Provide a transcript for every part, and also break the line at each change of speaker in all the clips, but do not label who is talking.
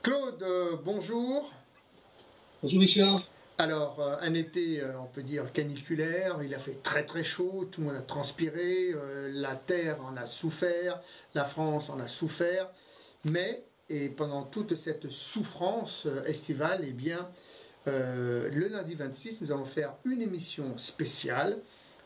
Claude, bonjour.
Bonjour Richard.
Alors, un été, on peut dire caniculaire, il a fait très très chaud, tout le monde a transpiré, la Terre en a souffert, la France en a souffert, mais, et pendant toute cette souffrance estivale, eh bien, le lundi 26, nous allons faire une émission spéciale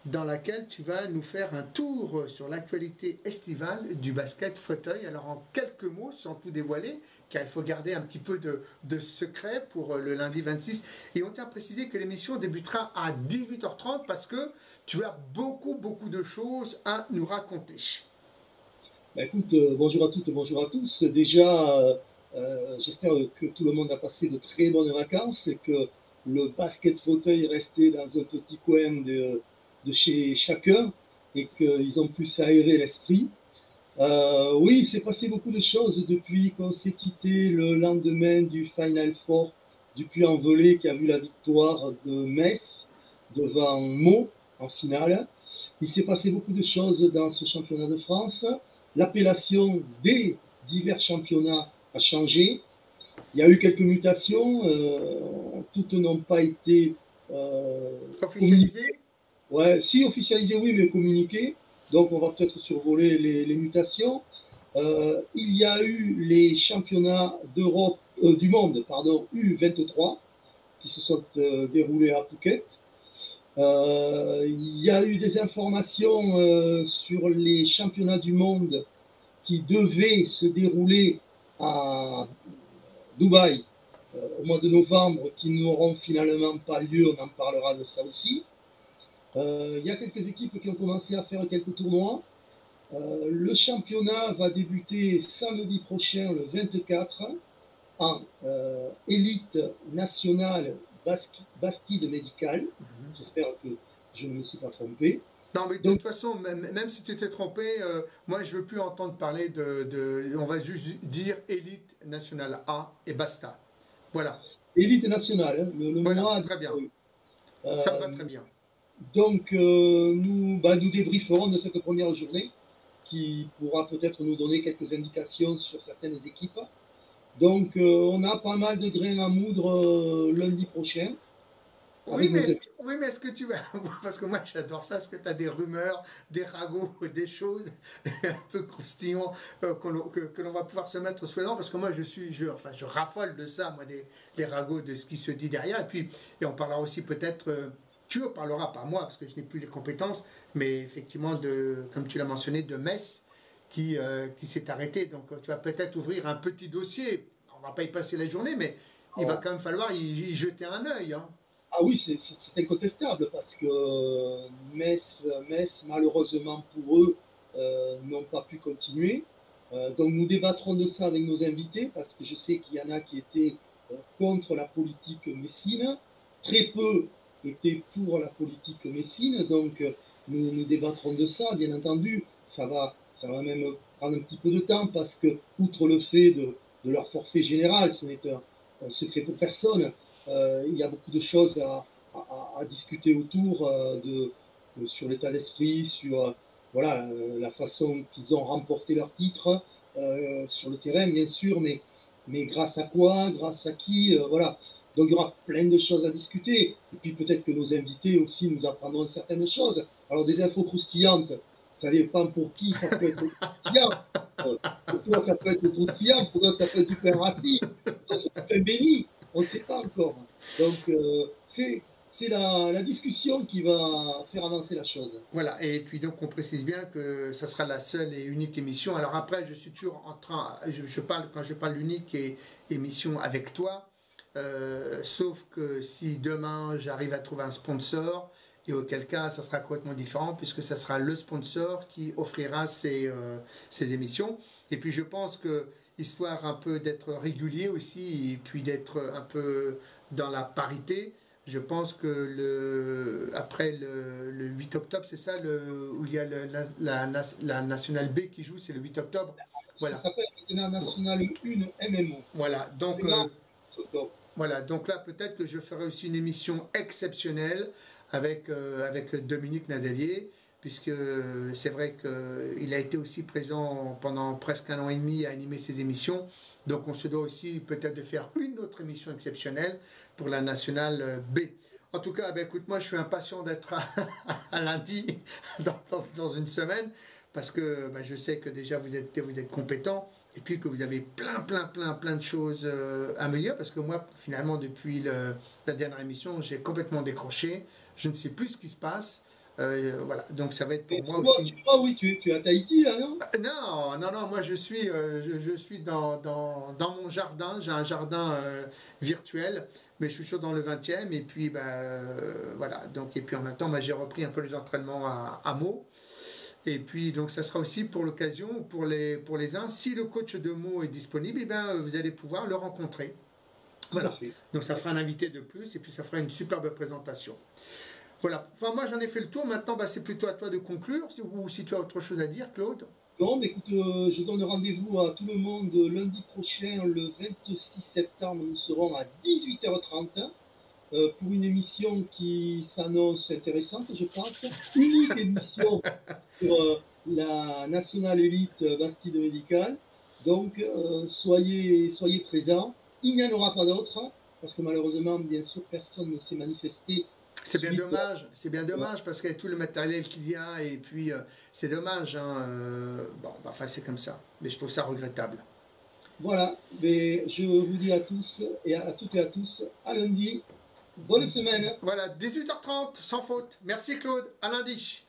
dans laquelle tu vas nous faire un tour sur l'actualité estivale du basket fauteuil. Alors en quelques mots, sans tout dévoiler, car il faut garder un petit peu de secret pour le lundi 26. Et on tient à préciser que l'émission débutera à 18h30 parce que tu as beaucoup de choses à nous raconter.
Écoute, bonjour à toutes, bonjour à tous. Déjà, j'espère que tout le monde a passé de très bonnes vacances et que le basket fauteuil est resté dans un petit coin de chez chacun et qu'ils ont pu s'aérer l'esprit. Oui, il s'est passé beaucoup de choses depuis qu'on s'est quitté le lendemain du Final Four du Puy-en-Velay qui a vu la victoire de Metz devant Meaux en finale. Il s'est passé beaucoup de choses dans ce championnat de France. L'appellation des divers championnats a changé. Il y a eu quelques mutations. Toutes n'ont pas été communiquées.
Officialisé.
Ouais, si officialisées, oui, mais communiquées. Donc, on va peut-être survoler les mutations. Il y a eu les championnats d'Europe, du monde, pardon, U23, qui se sont déroulés à Phuket. Il y a eu des informations sur les championnats du monde qui devaient se dérouler à Dubaï au mois de novembre, qui n'auront finalement pas lieu. On en parlera de ça aussi. Il y a quelques équipes qui ont commencé à faire quelques tournois. Le championnat va débuter samedi prochain, le 24, en élite nationale Bastide médicale. J'espère que je ne me suis pas trompé.
Non, mais de
Donc,
toute façon, même si tu t'es trompé, moi je veux plus entendre parler on va juste dire élite nationale A et basta. Voilà,
élite nationale, hein, le
voilà,
mois a
très bien.
disparu.
Ça me
Euh,
va très bien.
donc, nous débrieferons de cette première journée qui pourra peut-être nous donner quelques indications sur certaines équipes. Donc, on a pas mal de grains à moudre lundi prochain
Oui,
avec nos amis.
oui, mais est-ce que tu vas. Parce que moi j'adore ça, est-ce que tu as des rumeurs, des ragots, des choses un peu croustillants que l'on va pouvoir se mettre sous la dent. Parce que moi enfin, je raffole de ça, moi, des ragots, de ce qui se dit derrière. Et puis, et on parlera aussi peut-être. Tu en parleras, pas moi, parce que je n'ai plus les compétences, mais effectivement, comme tu l'as mentionné, de Metz qui s'est arrêté. Donc tu vas peut-être ouvrir un petit dossier. On va pas y passer la journée, mais il va
Alors,
quand même falloir y jeter un œil, hein.
ah oui, c'est incontestable parce que Metz, malheureusement pour eux, n'ont pas pu continuer. Donc nous débattrons de ça avec nos invités parce que je sais qu'il y en a qui étaient contre la politique messine, très peu étaient pour la politique messine, donc nous débattrons de ça, bien entendu. Ça va même prendre un petit peu de temps parce que, outre le fait de leur forfait général, ce n'est un secret pour personne, il y a beaucoup de choses à discuter autour sur l'état d'esprit, sur voilà, la façon qu'ils ont remporté leur titre sur le terrain, bien sûr, mais grâce à quoi, grâce à qui, voilà. Donc il y aura plein de choses à discuter. Et puis peut-être que nos invités aussi nous apprendront certaines choses. Alors des infos croustillantes, ça dépend pour qui ça peut être croustillant. Pour toi, ça peut être croustillant, pour d'autres, ça peut être du pain rassis, d'autres, du pain béni. On ne sait pas encore. Donc, c'est la discussion qui va faire avancer la chose.
Voilà, et puis donc on précise bien que ça sera la seule et unique émission. Alors après, je suis toujours en train, je parle, quand je parle d'unique émission avec toi, sauf que si demain j'arrive à trouver un sponsor, et auquel cas ça sera complètement différent, puisque ça sera le sponsor qui offrira ces émissions. Et puis je pense que, histoire un peu d'être régulier aussi, et puis d'être un peu dans la parité, je pense que après le 8 octobre, c'est ça, où il y a la Nationale B qui joue, c'est le 8 octobre.
Ça
Voilà.
s'appelle maintenant National 1 MMO.
Voilà. Donc,
Maintenant, octobre.
voilà. Donc là, peut-être que je ferai aussi une émission exceptionnelle avec Dominique Nadalier. puisque c'est vrai qu'il a été aussi présent pendant presque 1 an et demi à animer ses émissions. Donc on se doit aussi peut-être de faire une autre émission exceptionnelle pour la nationale B. En tout cas, ben, écoute, moi je suis impatient d'être à lundi dans une semaine, parce que ben, je sais que déjà vous êtes compétent, et puis que vous avez plein de choses à me dire, parce que moi finalement depuis la dernière émission j'ai complètement décroché, je ne sais plus ce qui se passe. Voilà, donc ça va être pour moi aussi.
Oui, tu es à Tahiti là, non?
Non, moi je suis dans mon jardin, j'ai un jardin virtuel, mais je suis toujours dans le 20e, et puis voilà, donc, et puis en même temps j'ai repris un peu les entraînements à Meaux, et puis donc ça sera aussi pour l'occasion, pour les uns, si le coach de Meaux est disponible, et ben, vous allez pouvoir le rencontrer. Voilà, donc ça fera un invité de plus, et puis ça fera une superbe présentation. Voilà, enfin, moi j'en ai fait le tour, maintenant bah, c'est plutôt à toi de conclure, ou si tu as autre chose à dire, Claude.
Non, mais écoute, je donne rendez-vous à tout le monde lundi prochain, le 26 septembre. Nous serons à 18h30 pour une émission qui s'annonce intéressante, je pense. Unique émission sur la National Elite Bastide Médicale. Donc, soyez présents. Il n'y en aura pas d'autres, parce que malheureusement, bien sûr, personne ne s'est manifesté.
C'est bien dommage parce qu'avec tout le matériel qu'il y a, et puis c'est dommage, hein, bon, enfin c'est comme ça, mais je trouve ça regrettable.
Voilà, mais je vous dis à tous et à toutes et à tous, à lundi, bonne semaine.
Voilà, 18h30, sans faute. Merci Claude, à lundi.